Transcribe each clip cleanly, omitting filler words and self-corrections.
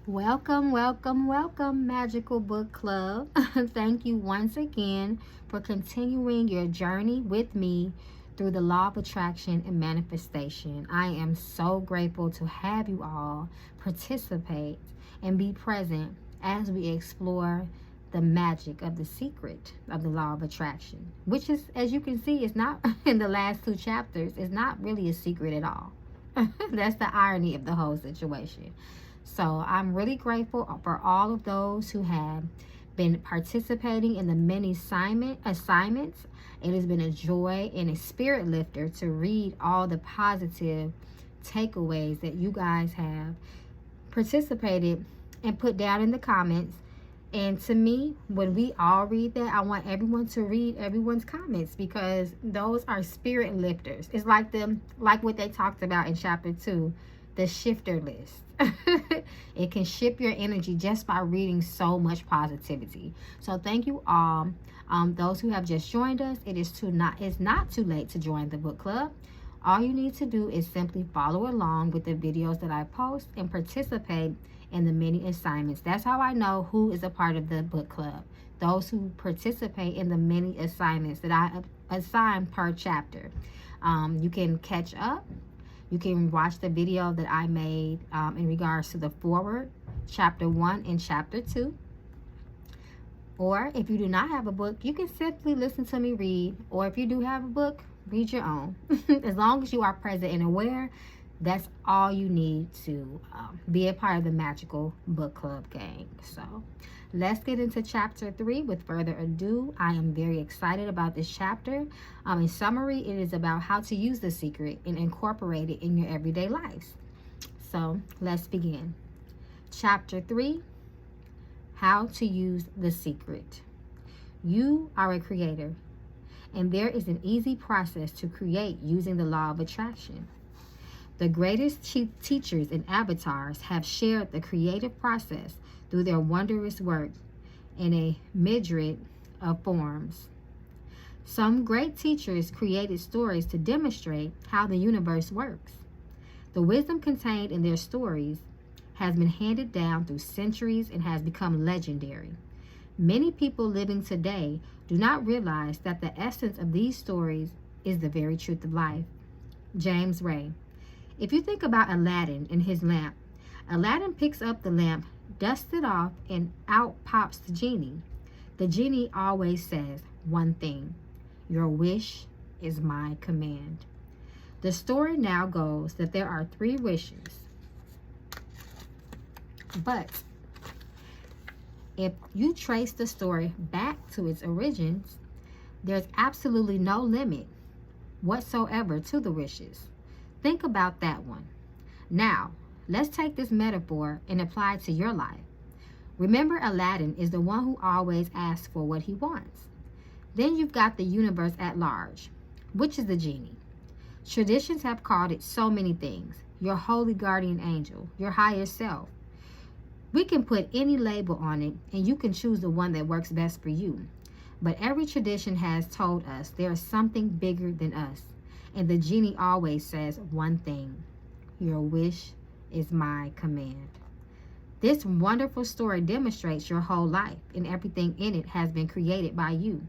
Welcome, welcome, welcome, Magical Book Club. Thank you once again for continuing your journey with me through the law of attraction and manifestation. I am so grateful to have you all participate and be present as we explore the magic of the secret of the law of attraction, which is, as you can see, is not in the last two chapters, is not really a secret at all. That's the irony of the whole situation. So I'm really grateful for all of those who have been participating in the many assignments. It has been a joy and a spirit lifter to read all the positive takeaways that you guys have participated and put down in the comments. And to me, when we all read that, I want everyone to read everyone's comments, because those are spirit lifters. It's like what they talked about in chapter 2, the shifter list. It can shift your energy just by reading so much positivity. So thank you all. Those who have just joined us, it's not too late to join the book club. All you need to do is simply follow along with the videos that I post and participate in the many assignments. That's how I know who is a part of the book club. Those who participate in the many assignments that I assign per chapter. You can catch up. You can watch the video that I made in regards to the forward, chapter 1 and chapter 2. Or if you do not have a book, you can simply listen to me read. Or if you do have a book, read your own. As long as you are present and aware, that's all you need to be a part of the Magical Book Club gang. So let's get into chapter 3 with further ado. I am very excited about this chapter. In summary, it is about how to use the secret and incorporate it in your everyday lives. So let's begin. Chapter 3, how to use the secret. You are a creator, and there is an easy process to create using the law of attraction. The greatest teachers and avatars have shared the creative process through their wondrous work in a myriad of forms. Some great teachers created stories to demonstrate how the universe works. The wisdom contained in their stories has been handed down through centuries and has become legendary. Many people living today do not realize that the essence of these stories is the very truth of life. James Ray. If you think about Aladdin and his lamp, Aladdin picks up the lamp, dusts it off, and out pops the genie. The genie always says one thing: your wish is my command. The story now goes that there are 3 wishes. But if you trace the story back to its origins, there's absolutely no limit whatsoever to the wishes. Think about that one. Now, let's take this metaphor and apply it to your life. Remember, Aladdin is the one who always asks for what he wants. Then you've got the universe at large, which is the genie. Traditions have called it so many things: your holy guardian angel, your higher self. We can put any label on it, and you can choose the one that works best for you. But every tradition has told us there is something bigger than us. And the genie always says one thing: your wish is my command. This wonderful story demonstrates your whole life, and everything in it has been created by you.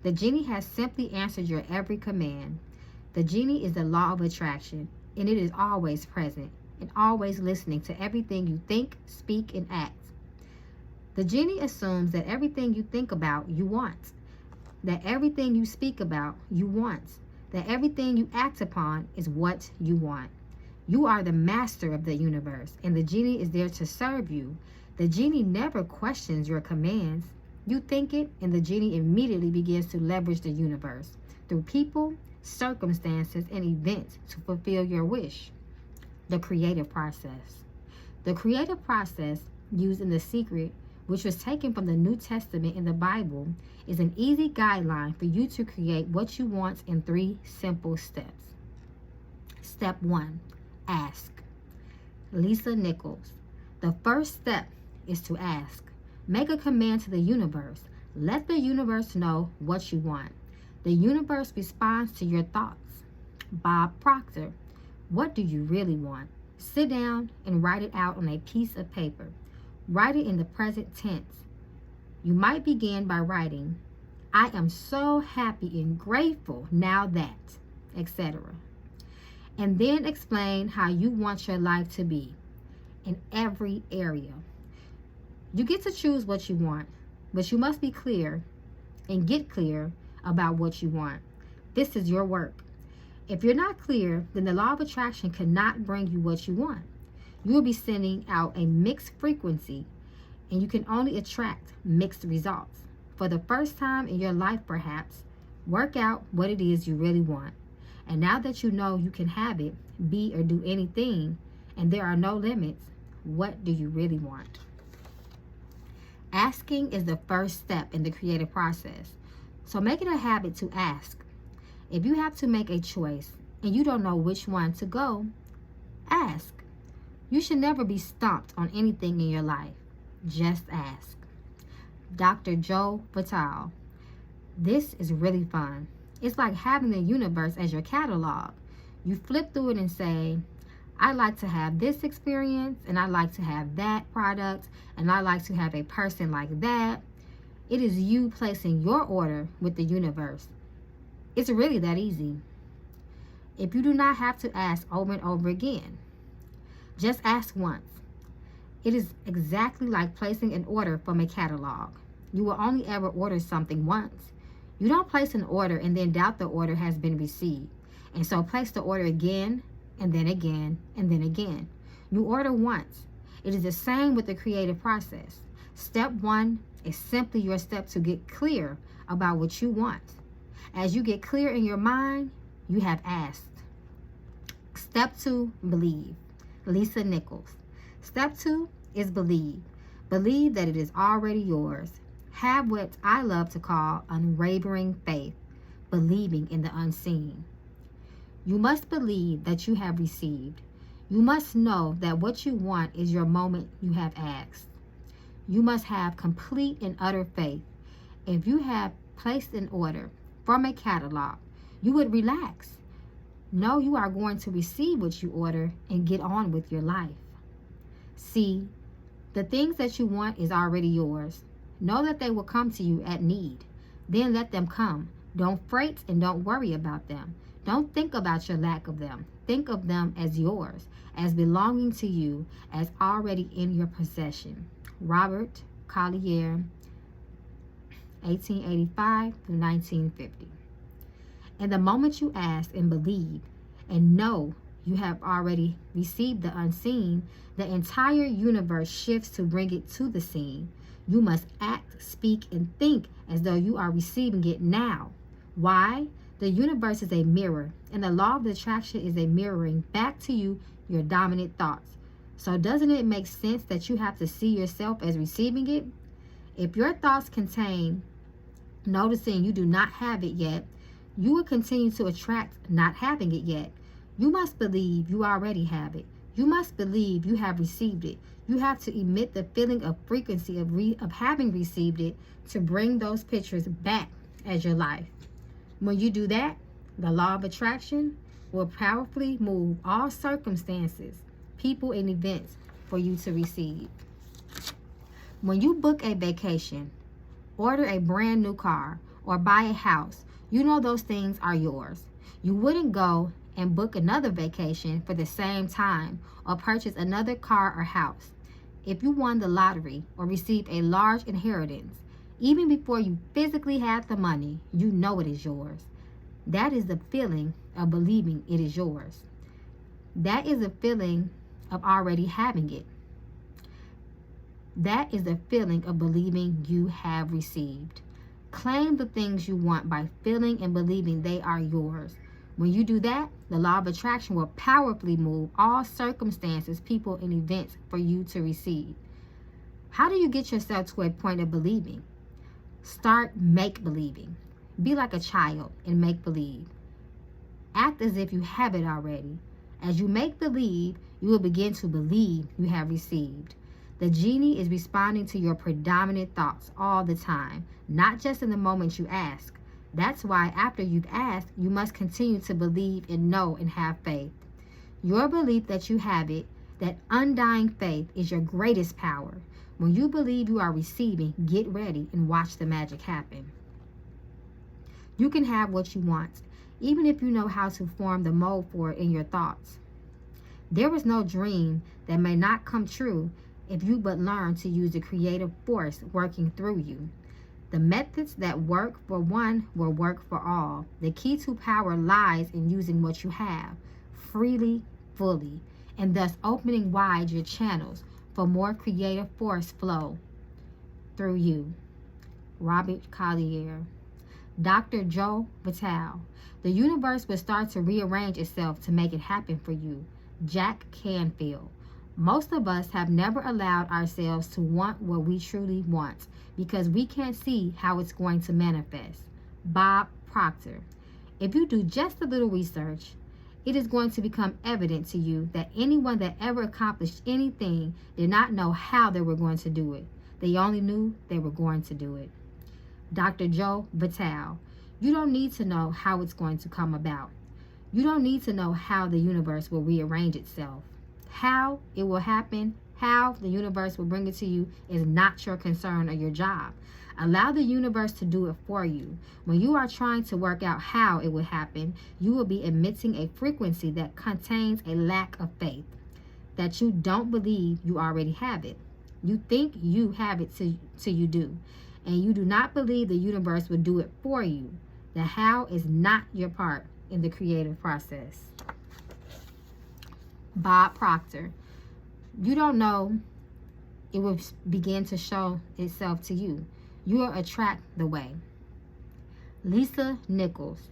The genie has simply answered your every command. The genie is the law of attraction, and it is always present and always listening to everything you think, speak, and act. The genie assumes that everything you think about, you want. That everything you speak about, you want. That everything you act upon is what you want. You are the master of the universe, and the genie is there to serve you. The genie never questions your commands. You think it, and the genie immediately begins to leverage the universe through people, circumstances, and events to fulfill your wish. The creative process. The creative process used in The Secret, which was taken from the New Testament in the Bible, is an easy guideline for you to create what you want in 3 simple steps. Step 1, ask. Lisa Nichols. The first step is to ask. Make a command to the universe. Let the universe know what you want. The universe responds to your thoughts. Bob Proctor. What do you really want? Sit down and write it out on a piece of paper. Write it in the present tense. You might begin by writing, I am so happy and grateful now that, etc. And then explain how you want your life to be in every area. You get to choose what you want, but you must be clear and get clear about what you want. This is your work. If you're not clear, then the law of attraction cannot bring you what you want. You will be sending out a mixed frequency, and you can only attract mixed results. For the first time in your life, perhaps, work out what it is you really want. And now that you know you can have it, be or do anything, and there are no limits, what do you really want? Asking is the first step in the creative process. So make it a habit to ask. If you have to make a choice and you don't know which one to go, ask. You should never be stumped on anything in your life. Just ask. Dr. Joe Vitale. This is really fun. It's like having the universe as your catalog. You flip through it and say, I like to have this experience, and I like to have that product, and I like to have a person like that. It is you placing your order with the universe. It's really that easy. If you do not have to ask over and over again, just ask once. It is exactly like placing an order from a catalog. You will only ever order something once. You don't place an order and then doubt the order has been received. And so place the order again, and then again, and then again. You order once. It is the same with the creative process. Step 1 is simply your step to get clear about what you want. As you get clear in your mind, you have asked. Step 2, believe. Lisa Nichols. Step 2 is believe. Believe that it is already yours. Have what I love to call unwavering faith, believing in the unseen. You must believe that you have received. You must know that what you want is your moment you have asked. You must have complete and utter faith. If you have placed an order from a catalog, you would relax. Know you are going to receive what you order and get on with your life. See, the things that you want is already yours. Know that they will come to you at need. Then let them come. Don't fret and don't worry about them. Don't think about your lack of them. Think of them as yours, as belonging to you, as already in your possession. Robert Collier, 1885 through 1950. And the moment you ask and believe and know you have already received the unseen, the entire universe shifts to bring it to the scene. You must act, speak, and think as though you are receiving it now. Why? The universe is a mirror, and the law of attraction is a mirroring back to you your dominant thoughts. So doesn't it make sense that you have to see yourself as receiving it? If your thoughts contain noticing you do not have it yet, you will continue to attract not having it yet. You must believe you already have it. You must believe you have received it. You have to emit the feeling of frequency of having received it to bring those pictures back as your life. When you do that, the law of attraction will powerfully move all circumstances, people, and events for you to receive. When you book a vacation, order a brand new car, or buy a house, you know those things are yours. You wouldn't go and book another vacation for the same time or purchase another car or house. If you won the lottery or received a large inheritance, even before you physically had the money, you know it is yours. That is the feeling of believing it is yours. That is the feeling of already having it. That is the feeling of believing you have received. Claim the things you want by feeling and believing they are yours. When you do that, the law of attraction will powerfully move all circumstances, people, and events for you to receive. How do you get yourself to a point of believing? Start make-believing. Be like a child and make-believe. Act as if you have it already. As you make-believe, you will begin to believe you have received. The genie is responding to your predominant thoughts all the time, not just in the moment you ask. That's why after you've asked, you must continue to believe and know and have faith. Your belief that you have it That undying faith is your greatest power. When you believe you are receiving, get ready and watch the magic happen. You can have what you want, even if you know how to form the mold for it in your thoughts. There is no dream that may not come true if you but learn to use the creative force working through you. The methods that work for one will work for all. The key to power lies in using what you have, freely, fully, and thus opening wide your channels for more creative force flow through you. Robert Collier. Dr. Joe Vitale. The universe will start to rearrange itself to make it happen for you. Jack Canfield. Most of us have never allowed ourselves to want what we truly want because we can't see how it's going to manifest. Bob Proctor. If you do just a little research, it is going to become evident to you that anyone that ever accomplished anything did not know how they were going to do it. They only knew they were going to do it. Dr. Joe Vitale. You don't need to know how it's going to come about. You don't need to know how the universe will rearrange itself. How it will happen, how the universe will bring it to you is not your concern or your job. Allow the universe to do it for you. When you are trying to work out how it will happen, you will be emitting a frequency that contains a lack of faith, that you don't believe you already have it. You think you have it till you do, and you do not believe the universe will do it for you. The how is not your part in the creative process. Bob Proctor. You don't know it will begin to show itself to you. You will attract the way. Lisa Nichols.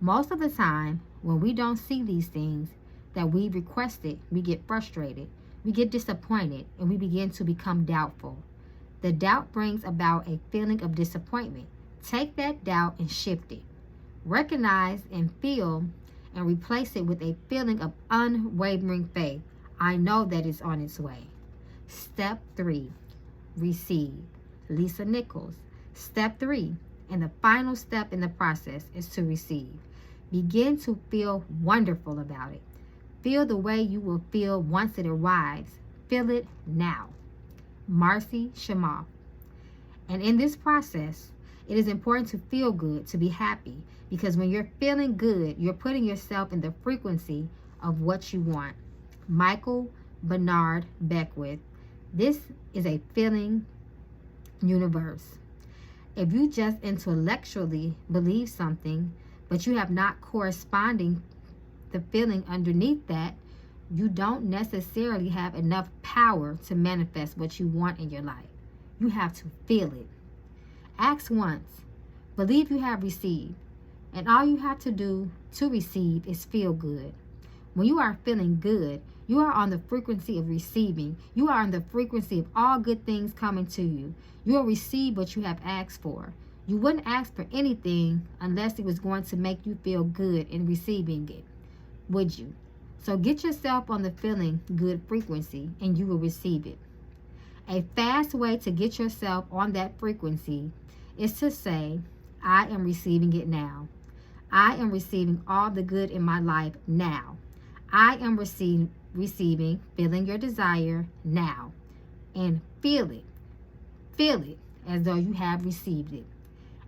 Most of the time, when we don't see these things that we requested, we get frustrated, we get disappointed, and we begin to become doubtful. The doubt brings about a feeling of disappointment. Take that doubt and shift it. Recognize and feel and replace it with a feeling of unwavering faith. I know that it's on its way. Step 3, receive. Lisa Nichols. Step 3, and the final step in the process is to receive. Begin to feel wonderful about it. Feel the way you will feel once it arrives. Feel it now. Marcy Shimoff. And in this process, it is important to feel good, to be happy, because when you're feeling good, you're putting yourself in the frequency of what you want. Michael Bernard Beckwith. This is a feeling universe. If you just intellectually believe something, but you have not corresponding the feeling underneath that, you don't necessarily have enough power to manifest what you want in your life. You have to feel it. Ask once. Believe you have received. And all you have to do to receive is feel good. When you are feeling good, you are on the frequency of receiving. You are on the frequency of all good things coming to you. You will receive what you have asked for. You wouldn't ask for anything unless it was going to make you feel good in receiving it, would you? So get yourself on the feeling good frequency and you will receive it. A fast way to get yourself on that frequency is to say, I am receiving it now. I am receiving all the good in my life now. I am receiving, feeling your desire now. And feel it. Feel it as though you have received it.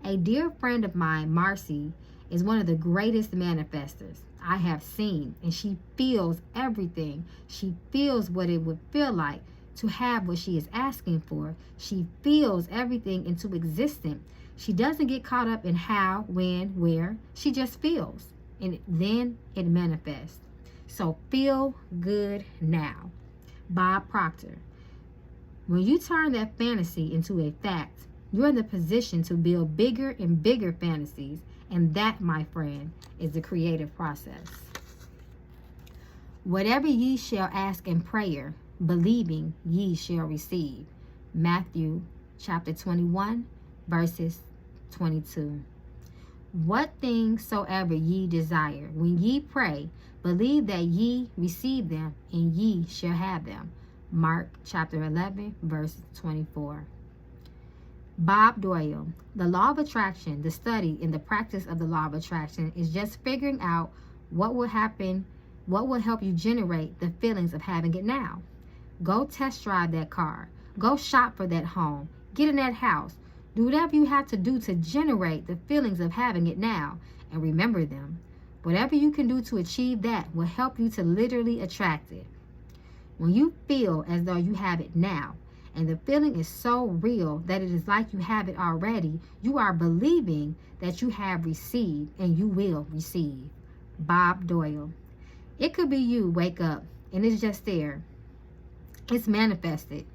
A dear friend of mine, Marcy, is one of the greatest manifestors I have seen, and she feels everything. She feels what it would feel like to have what she is asking for. She feels everything into existence. She doesn't get caught up in how, when, where. She just feels, and then it manifests. So feel good now. Bob Proctor. When you turn that fantasy into a fact, you're in the position to build bigger and bigger fantasies, and that, my friend, is the creative process. Whatever ye shall ask in prayer, believing ye shall receive. Matthew chapter 21, verses 22. What things soever ye desire, when ye pray, believe that ye receive them, and ye shall have them. Mark chapter 11, verse 24. Bob Doyle. The law of attraction, the study and the practice of the law of attraction, is just figuring out what will happen What will help you generate the feelings of having it now? Go test drive that car. Go shop for that home. Get in that house. Do whatever you have to do to generate the feelings of having it now, and remember them. Whatever you can do to achieve that will help you to literally attract it. When you feel as though you have it now, and the feeling is so real that it is like you have it already, you are believing that you have received and you will receive. Bob Doyle. It could be you wake up and it's just there. It's manifested.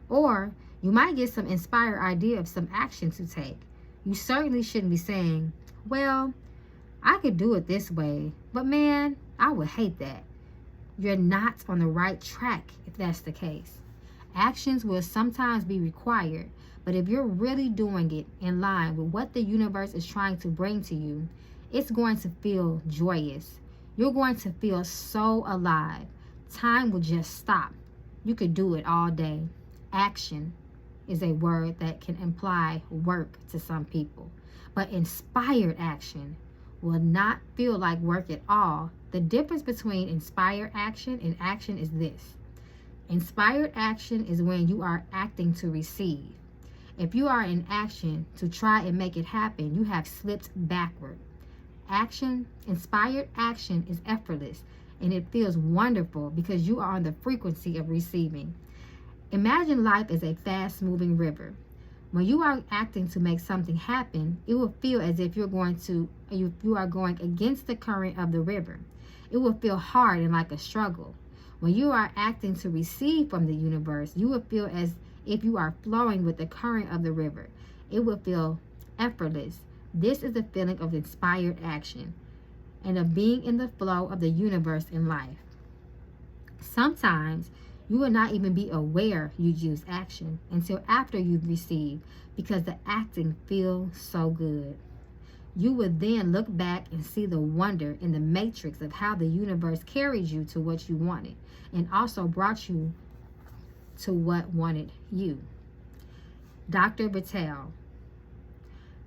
Or you might get some inspired idea of some action to take. You certainly shouldn't be saying, well, I could do it this way, but man, I would hate that. You're not on the right track if that's the case. Actions will sometimes be required, but if you're really doing it in line with what the universe is trying to bring to you, it's going to feel joyous. You're going to feel so alive. Time will just stop. You could do it all day. Action is a word that can imply work to some people, but inspired action will not feel like work at all. The difference between inspired action and action is this. Inspired action is when you are acting to receive. If you are in action to try and make it happen, you have slipped backward. Inspired action is effortless, and it feels wonderful because you are on the frequency of receiving. Imagine life as a fast-moving river. When you are acting to make something happen, it will feel as if you are going against the current of the river. It will feel hard and like a struggle. When you are acting to receive from the universe, you will feel as if you are flowing with the current of the river. It will feel effortless. This is the feeling of inspired action and of being in the flow of the universe in life. Sometimes you will not even be aware you use action until after you've received, because the acting feels so good. You will then look back and see the wonder in the matrix of how the universe carried you to what you wanted and also brought you to what wanted you. Dr. Vattel.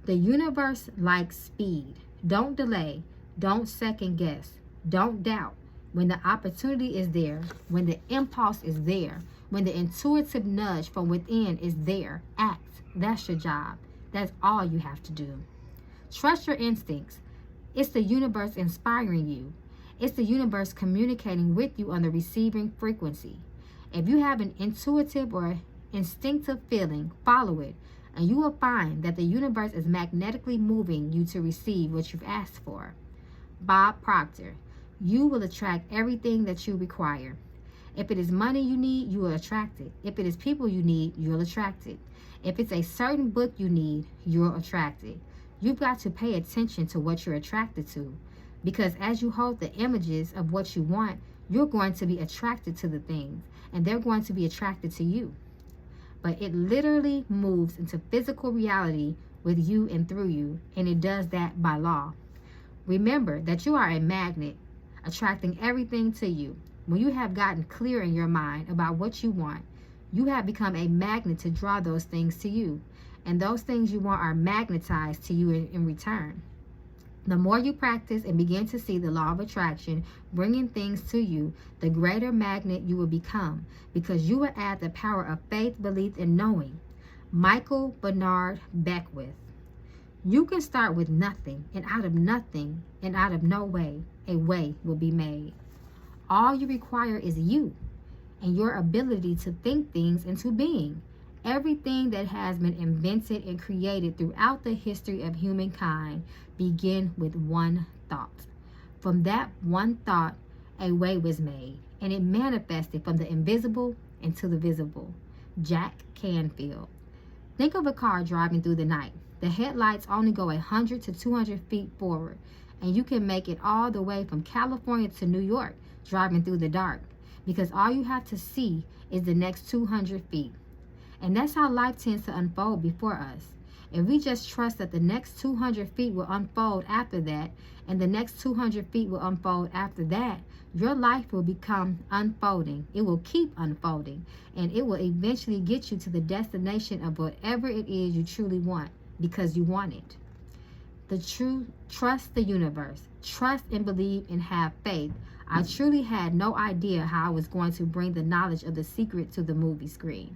The universe likes speed. Don't delay. Don't second guess. Don't doubt. When the opportunity is there, when the impulse is there, when the intuitive nudge from within is there, act. That's your job. That's all you have to do. Trust your instincts. It's the universe inspiring you. It's the universe communicating with you on the receiving frequency. If you have an intuitive or instinctive feeling, follow it, and you will find that the universe is magnetically moving you to receive what you've asked for. Bob Proctor. You will attract everything that you require. If it is money you need, you will attract it. If it is people you need, you'll attract it. If it's a certain book you need, you'll attract it. You've got to pay attention to what you're attracted to, because as you hold the images of what you want, you're going to be attracted to the things, and they're going to be attracted to you. But it literally moves into physical reality with you and through you, and it does that by law. Remember that you are a magnet, attracting everything to you. When you have gotten clear in your mind about what you want, you have become a magnet to draw those things to you. And those things you want are magnetized to you in return. The more you practice and begin to see the law of attraction bringing things to you, the greater magnet you will become, because you will add the power of faith, belief, and knowing. Michael Bernard Beckwith. You can start with nothing, and out of nothing and out of no way, a way will be made. All you require is you and your ability to think things into being. Everything that has been invented and created throughout the history of humankind began with one thought. From that one thought, a way was made, and it manifested from the invisible into the visible. Jack Canfield. Think of a car driving through the night. The headlights only go 100 to 200 feet forward, and you can make it all the way from California to New York driving through the dark, because all you have to see is the next 200 feet. And that's how life tends to unfold before us. If we just trust that the next 200 feet will unfold after that, and the next 200 feet will unfold after that, your life will become unfolding. It will keep unfolding, and it will eventually get you to the destination of whatever it is you truly want, because you want it. Trust the universe. Trust and believe and have faith. I truly had no idea how I was going to bring the knowledge of the secret to the movie screen.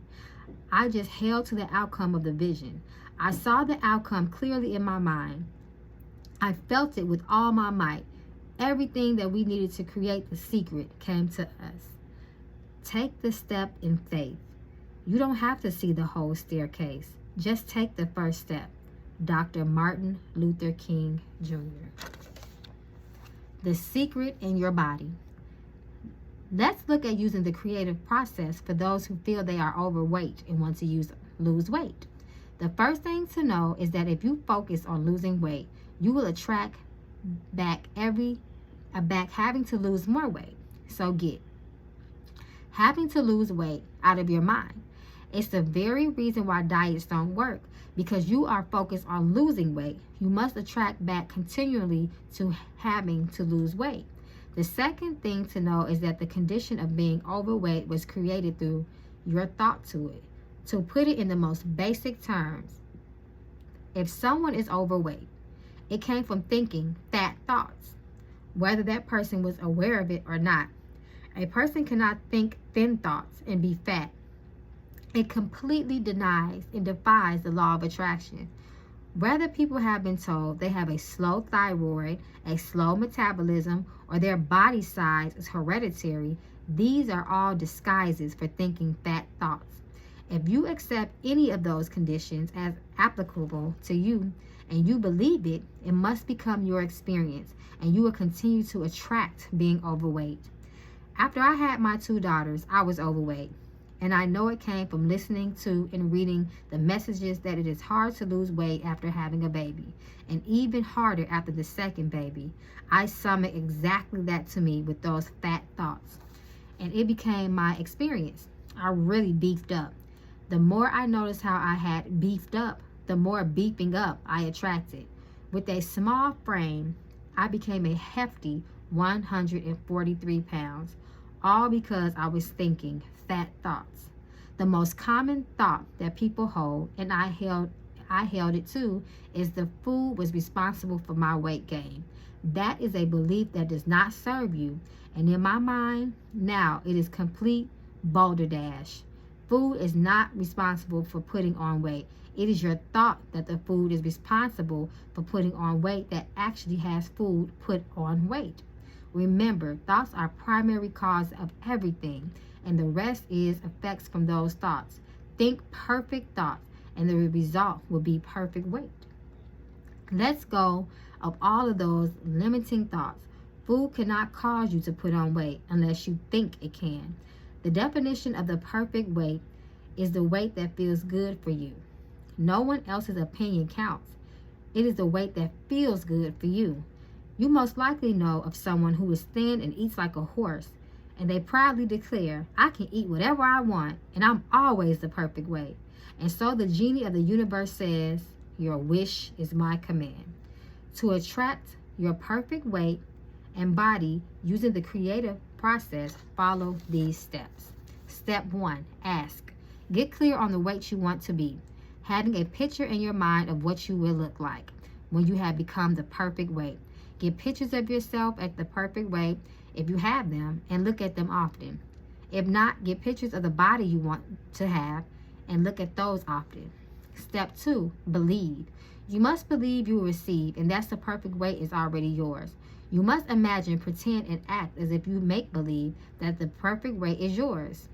I just held to the outcome of the vision. I saw the outcome clearly in my mind. I felt it with all my might. Everything that we needed to create the secret came to us. Take the step in faith. You don't have to see the whole staircase. Just take the first step. Dr. Martin Luther King Jr. The secret in your body. Let's look at using the creative process for those who feel they are overweight and want to lose weight. The first thing to know is that if you focus on losing weight, you will attract back having to lose more weight. So get having to lose weight out of your mind. It's the very reason why diets don't work, because you are focused on losing weight. You must attract back continually to having to lose weight. The second thing to know is that the condition of being overweight was created through your thought to it. To put it in the most basic terms, if someone is overweight, it came from thinking fat thoughts, whether that person was aware of it or not. A person cannot think thin thoughts and be fat. It completely denies and defies the law of attraction. Whether people have been told they have a slow thyroid, a slow metabolism, or their body size is hereditary, these are all disguises for thinking fat thoughts. If you accept any of those conditions as applicable to you and you believe it, it must become your experience, and you will continue to attract being overweight. After I had my 2 daughters, I was overweight. And I know it came from listening to and reading the messages that it is hard to lose weight after having a baby, and even harder after the second baby. I summoned exactly that to me with those fat thoughts, and it became my experience. I really beefed up. The more I noticed how I had beefed up, the more beefing up I attracted. With a small frame, I became a hefty 143 pounds, all because I was thinking fat thoughts. The most common thought that people hold, and I held it too, is the food was responsible for my weight gain. That is a belief that does not serve you, and in my mind now it is complete balderdash. Food is not responsible for putting on weight. It is your thought that the food is responsible for putting on weight that actually has food put on weight. Remember, thoughts are primary cause of everything, and the rest is effects from those thoughts. Think perfect thoughts, and the result will be perfect weight. Let's go of all of those limiting thoughts. Food cannot cause you to put on weight unless you think it can. The definition of the perfect weight is the weight that feels good for you. No one else's opinion counts. It is the weight that feels good for you. You most likely know of someone who is thin and eats like a horse, and they proudly declare, I can eat whatever I want, and I'm always the perfect weight. And so the genie of the universe says, your wish is my command. To attract your perfect weight and body using the creative process, follow these steps. Step 1, ask. Get clear on the weight you want to be, having a picture in your mind of what you will look like when you have become the perfect weight. Get pictures of yourself at the perfect weight if you have them, and look at them often. If not, get pictures of the body you want to have and look at those often. Step 2, believe. You must believe you will receive, and that's the perfect weight is already yours. You must imagine, pretend, and act as if you make believe that the perfect weight is yours.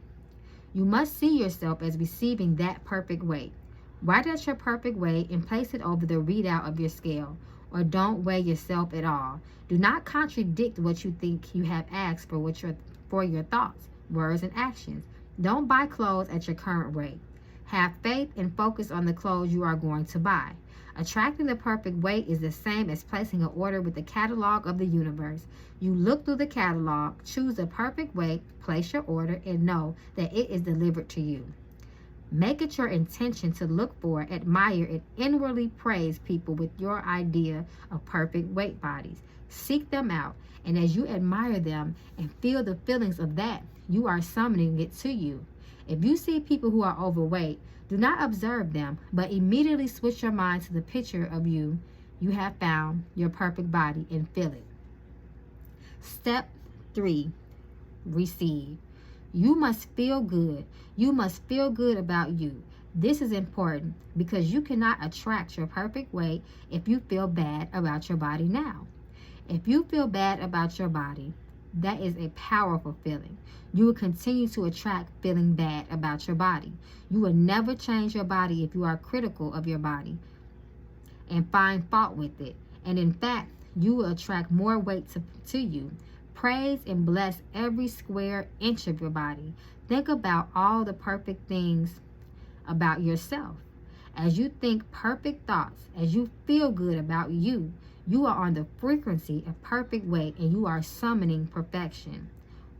You must see yourself as receiving that perfect weight. Write out your perfect weight and place it over the readout of your scale, or don't weigh yourself at all. Do not contradict what you think you have asked for your thoughts, words, and actions. Don't buy clothes at your current weight. Have faith and focus on the clothes you are going to buy. Attracting the perfect weight is the same as placing an order with the catalog of the universe. You look through the catalog, choose the perfect weight, place your order, and know that it is delivered to you. Make it your intention to look for, admire, and inwardly praise people with your idea of perfect weight bodies. Seek them out, and as you admire them and feel the feelings of that, you are summoning it to you. If you see people who are overweight, do not observe them, but immediately switch your mind to the picture of you have found, your perfect body, and feel it. Step 3, receive. You must feel good. You must feel good about you. This is important because you cannot attract your perfect weight if you feel bad about your body now. If you feel bad about your body, that is a powerful feeling. You will continue to attract feeling bad about your body. You will never change your body if you are critical of your body and find fault with it. And in fact, you will attract more weight to you. Praise and bless every square inch of your body. Think about all the perfect things about yourself. As you think perfect thoughts, as you feel good about you, you are on the frequency of perfect weight and you are summoning perfection.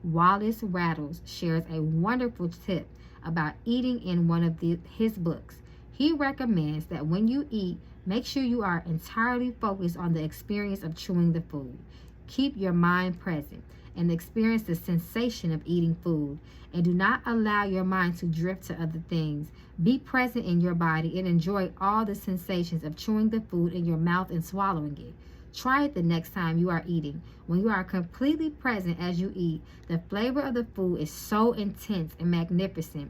Wallace Rattles shares a wonderful tip about eating in one of his books. He recommends that when you eat, make sure you are entirely focused on the experience of chewing the food. Keep your mind present and experience the sensation of eating food, and do not allow your mind to drift to other things. Be present in your body and enjoy all the sensations of chewing the food in your mouth and swallowing it. Try it the next time you are eating. When you are completely present as you eat, the flavor of the food is so intense and magnificent.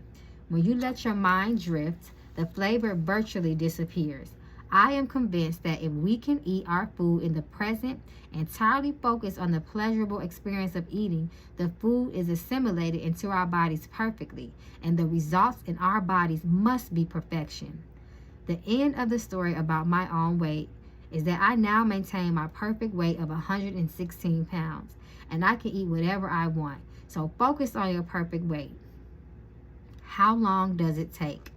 When you let your mind drift, the flavor virtually disappears. I am convinced that if we can eat our food in the present, entirely focused on the pleasurable experience of eating, the food is assimilated into our bodies perfectly, and the results in our bodies must be perfection. The end of the story about my own weight is that I now maintain my perfect weight of 116 pounds, and I can eat whatever I want. So focus on your perfect weight. How long does it take?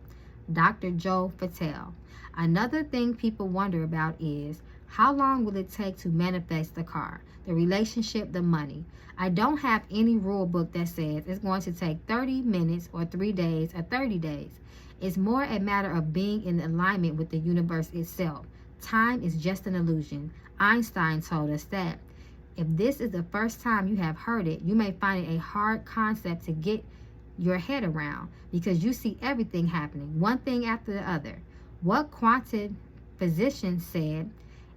Dr. Joe Patel. Another thing people wonder about is, how long will it take to manifest the car, the relationship, the money? I don't have any rule book that says it's going to take 30 minutes or 3 days or 30 days. It's more a matter of being in alignment with the universe itself. Time is just an illusion. Einstein told us that. If this is the first time you have heard it, you may find it a hard concept to get your head around because you see everything happening, one thing after the other. What quantum physicians said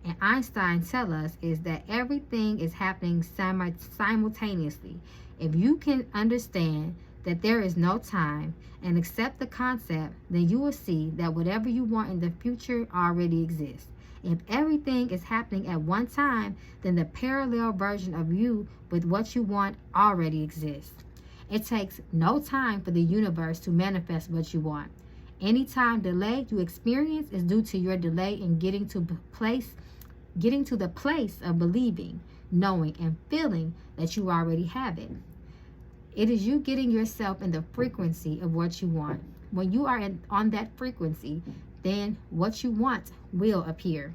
and Einstein tell us is that everything is happening simultaneously. If you can understand that there is no time and accept the concept, then you will see that whatever you want in the future already exists. If everything is happening at one time, then the parallel version of you with what you want already exists. It takes no time for the universe to manifest what you want. Any time delay you experience is due to your delay in getting to the place of believing, knowing, and feeling that you already have it. It is you getting yourself in the frequency of what you want. When you are on that frequency, then what you want will appear.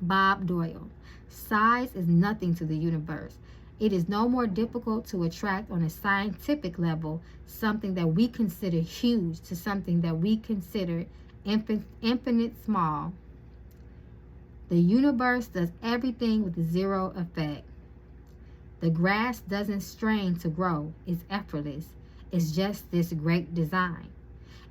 Bob Doyle. Size is nothing to the universe. It is no more difficult to attract on a scientific level something that we consider huge to something that we consider infinite small. The universe does everything with zero effect. The grass doesn't strain to grow. It's effortless. It's just this great design.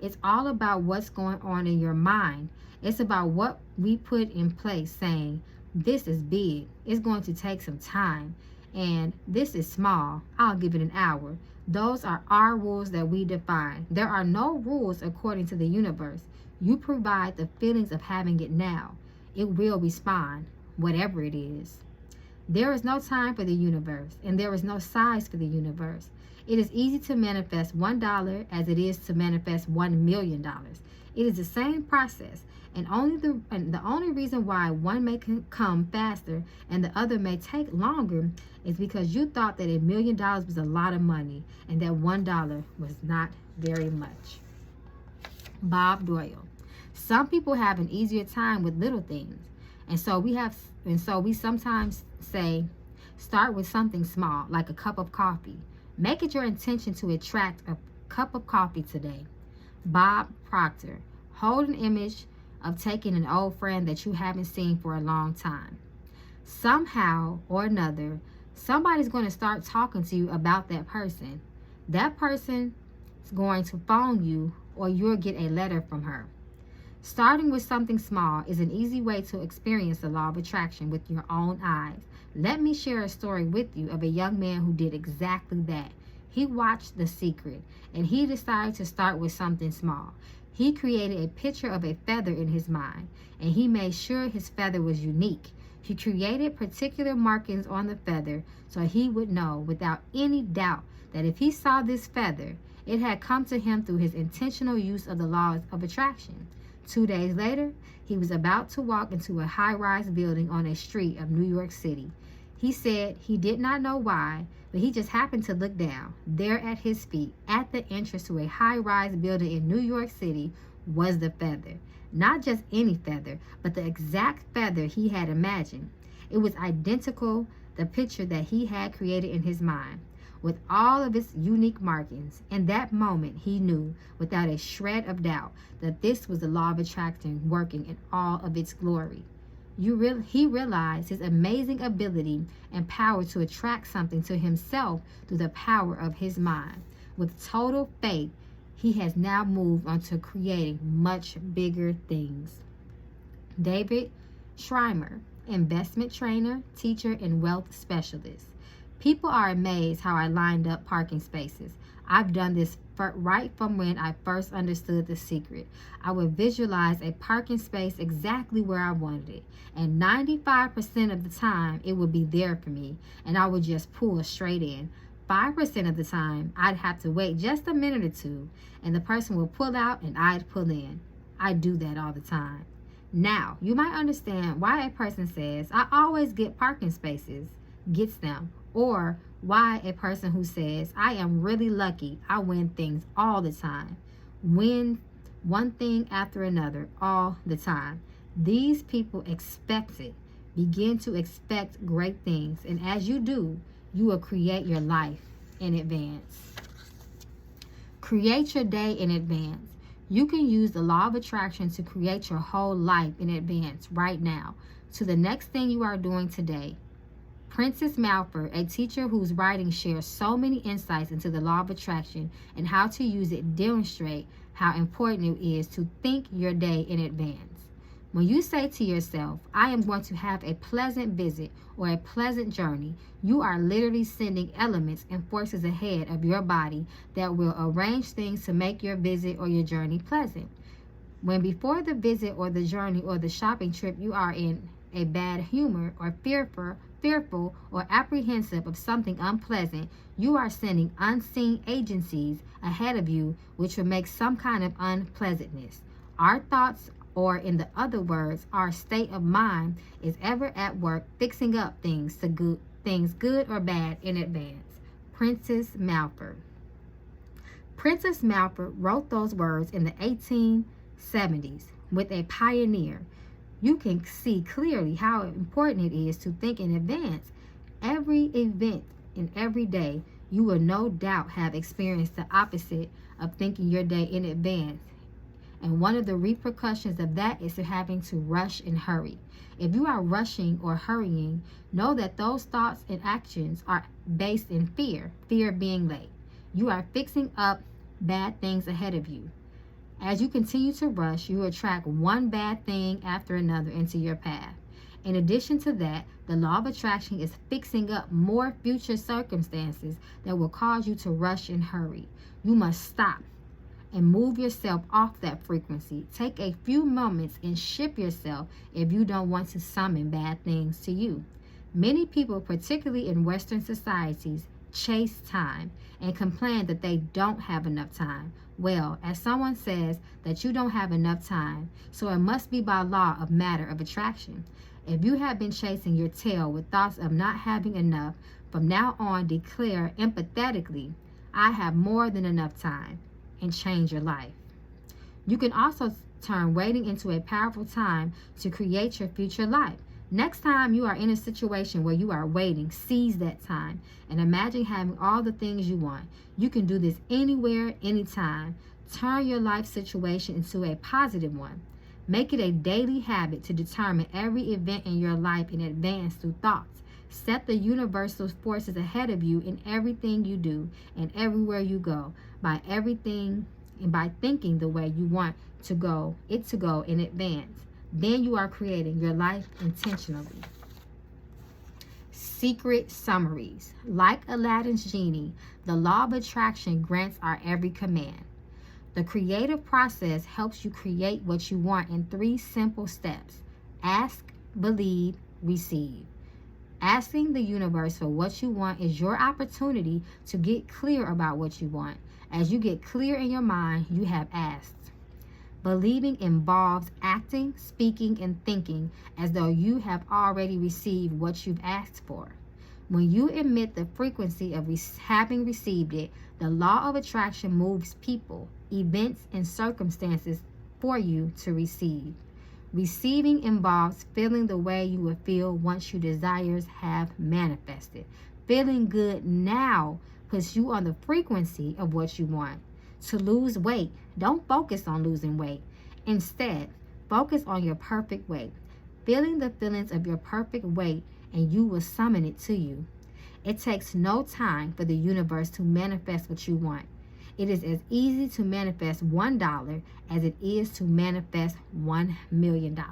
It's all about what's going on in your mind. It's about what we put in place, saying, this is big. It's going to take some time. And this is small. I'll give it an hour. Those are our rules that we define. There are no rules according to the universe. You provide the feelings of having it now. It will respond, whatever it is. There is no time for the universe, and there is no size for the universe. It is easy to manifest $1 as it is to manifest $1 million. It is the same process, and the only reason why one may come faster and the other may take longer is because you thought that $1 million was a lot of money and that $1 was not very much. Bob Doyle. Some people have an easier time with little things, and so we sometimes say, start with something small, like a cup of coffee. Make it your intention to attract a cup of coffee today. Bob Proctor. Hold an image of taking an old friend that you haven't seen for a long time. Somehow or another, somebody's going to start talking to you about that person. That person is going to phone you, or you'll get a letter from her. Starting with something small is an easy way to experience the law of attraction with your own eyes. Let me share a story with you of a young man who did exactly that. He watched The Secret, and he decided to start with something small. He created a picture of a feather in his mind, and he made sure his feather was unique. He created particular markings on the feather so he would know without any doubt that if he saw this feather, it had come to him through his intentional use of the laws of attraction. 2 days later, he was about to walk into a high-rise building on a street of New York City. He said he did not know why, but he just happened to look down. There at his feet, at the entrance to a high-rise building in New York City, was the feather. Not just any feather, but the exact feather he had imagined. It was identical to the picture that he had created in his mind, with all of its unique markings. In that moment, he knew, without a shred of doubt, that this was the law of attraction working in all of its glory. He realized his amazing ability and power to attract something to himself through the power of his mind. With total faith, he has now moved on to creating much bigger things. David Schreimer, investment trainer, teacher, and wealth specialist. People are amazed how I lined up parking spaces. I've done this right from when I first understood The Secret. I would visualize a parking space exactly where I wanted it, and 95% of the time it would be there for me, and I would just pull straight in. 5% of the time I'd have to wait just a minute or two, and the person would pull out and I'd pull in. I do that all the time. Now, you might understand why a person says, I always get parking spaces, gets them, or why a person who says, I am really lucky, I win things all the time, win one thing after another all the time. These people expect it. Begin to expect great things, and as you do, you will create your life in advance. Create your day in advance. You can use the law of attraction to create your whole life in advance right now to the next thing you are doing today. Princess Malford, a teacher whose writing shares so many insights into the law of attraction and how to use it, demonstrate how important it is to think your day in advance. When you say to yourself, I am going to have a pleasant visit or a pleasant journey, you are literally sending elements and forces ahead of your body that will arrange things to make your visit or your journey pleasant. When before the visit or the journey or the shopping trip you are in a bad humor or fearful or apprehensive of something unpleasant, you are sending unseen agencies ahead of you which will make some kind of unpleasantness. Our thoughts, or in the other words, our state of mind, is ever at work fixing up things good or bad in advance. Princess Malford. Princess Malford wrote those words in the 1870s with a pioneer. You can see clearly how important it is to think in advance. Every event in every day, you will no doubt have experienced the opposite of thinking your day in advance. And one of the repercussions of that is having to rush and hurry. If you are rushing or hurrying, know that those thoughts and actions are based in fear being late. You are fixing up bad things ahead of you. As you continue to rush, you attract one bad thing after another into your path. In addition to that, the law of attraction is fixing up more future circumstances that will cause you to rush and hurry. You must stop and move yourself off that frequency. Take a few moments and shift yourself if you don't want to summon bad things to you. Many people, particularly in Western societies, chase time and complain that they don't have enough time. Well, as someone says that you don't have enough time, so it must be by law of matter of attraction. If you have been chasing your tail with thoughts of not having enough, from now on declare empathetically, I have more than enough time, and change your life. You can also turn waiting into a powerful time to create your future life. Next time you are in a situation where you are waiting, seize that time and imagine having all the things you want. You can do this anywhere, anytime. Turn your life situation into a positive one. Make it a daily habit to determine every event in your life in advance through thoughts. Set the universal forces ahead of you in everything you do and everywhere you go. By everything and by thinking the way you want it to go in advance, then you are creating your life intentionally. Secret summaries. Like Aladdin's genie, the law of attraction grants our every command. The creative process helps you create what you want in 3 simple steps. Ask, believe, receive. Asking the universe for what you want is your opportunity to get clear about what you want. As you get clear in your mind, you have asked. Believing involves acting, speaking, and thinking as though you have already received what you've asked for. When you emit the frequency of having received it, the law of attraction moves people, events, and circumstances for you to receive. Receiving involves feeling the way you will feel once your desires have manifested. Feeling good now puts you on the frequency of what you want. To lose weight, don't focus on losing weight. Instead, focus on your perfect weight. Feeling the feelings of your perfect weight, and you will summon it to you. It takes no time for the universe to manifest what you want. It is as easy to manifest $1 as it is to manifest $1 million.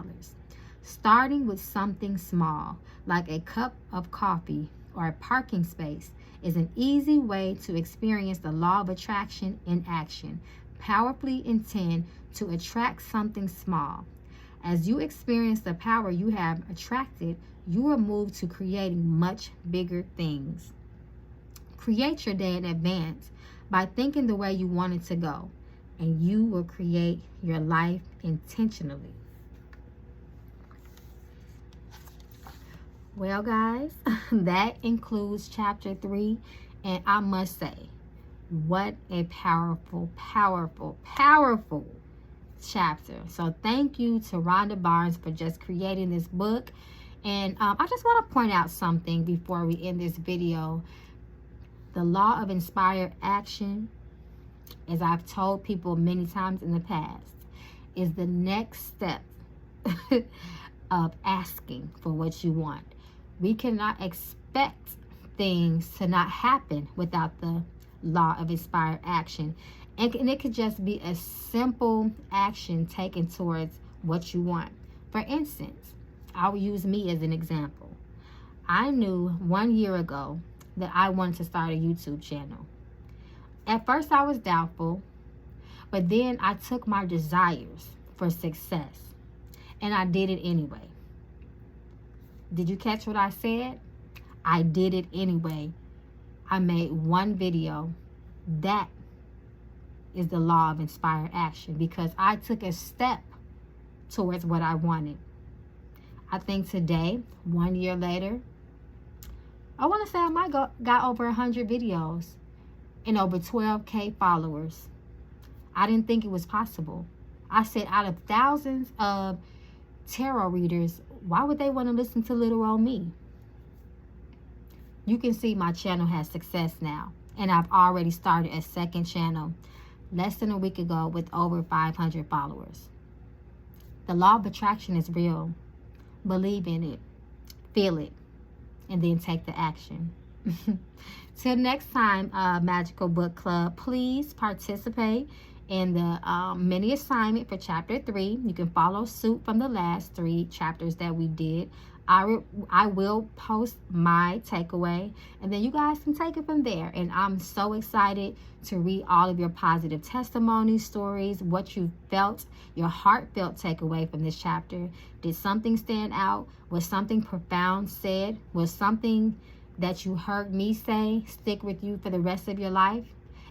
Starting with something small, like a cup of coffee or a parking space, is an easy way to experience the law of attraction in action. Powerfully intend to attract something small. As you experience the power you have attracted, you are moved to creating much bigger things. Create your day in advance by thinking the way you want it to go, and you will create your life intentionally. Well, guys, that includes chapter 3, and I must say, what a powerful, powerful, powerful chapter. So thank you to Rhonda Byrne for just creating this book. And I just want to point out something before we end this video. The law of inspired action, as I've told people many times in the past, is the next step of asking for what you want. We cannot expect things to not happen without the law of inspired action. And it could just be a simple action taken towards what you want. For instance, I'll use me as an example. I knew 1 year ago that I wanted to start a YouTube channel. At first I was doubtful, but then I took my desires for success and I did it anyway. Did you catch what I said? I did it anyway. I made one video. That is the law of inspired action, because I took a step towards what I wanted. I think today, 1 year later, I want to say I might got over 100 videos and over 12K followers. I didn't think it was possible. I said, out of thousands of tarot readers, why would they want to listen to little old me? You can see my channel has success now, and I've already started a second channel less than a week ago with over 500 followers. The law of attraction is real. Believe in it, feel it, and then take the action. Till next time, Magical Book Club, please participate in the mini assignment for chapter 3. You can follow suit from the last 3 chapters that we did. I will post my takeaway, and then you guys can take it from there. And I'm so excited to read all of your positive testimonies, stories, what you felt, your heartfelt takeaway from this chapter. Did something stand out? Was something profound said? Was something that you heard me say stick with you for the rest of your life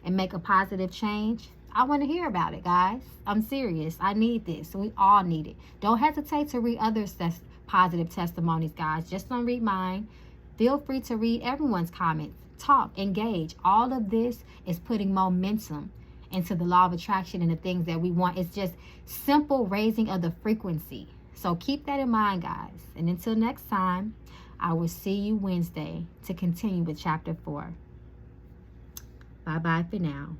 and make a positive change? I want to hear about it, guys. I'm serious. I need this. We all need it. Don't hesitate to read others' positive testimonies, guys. Just don't read mine. Feel free to read everyone's comments. Talk, engage. All of this is putting momentum into the law of attraction and the things that we want. It's just simple raising of the frequency. So keep that in mind, guys. And until next time, I will see you Wednesday to continue with chapter 4. Bye-bye for now.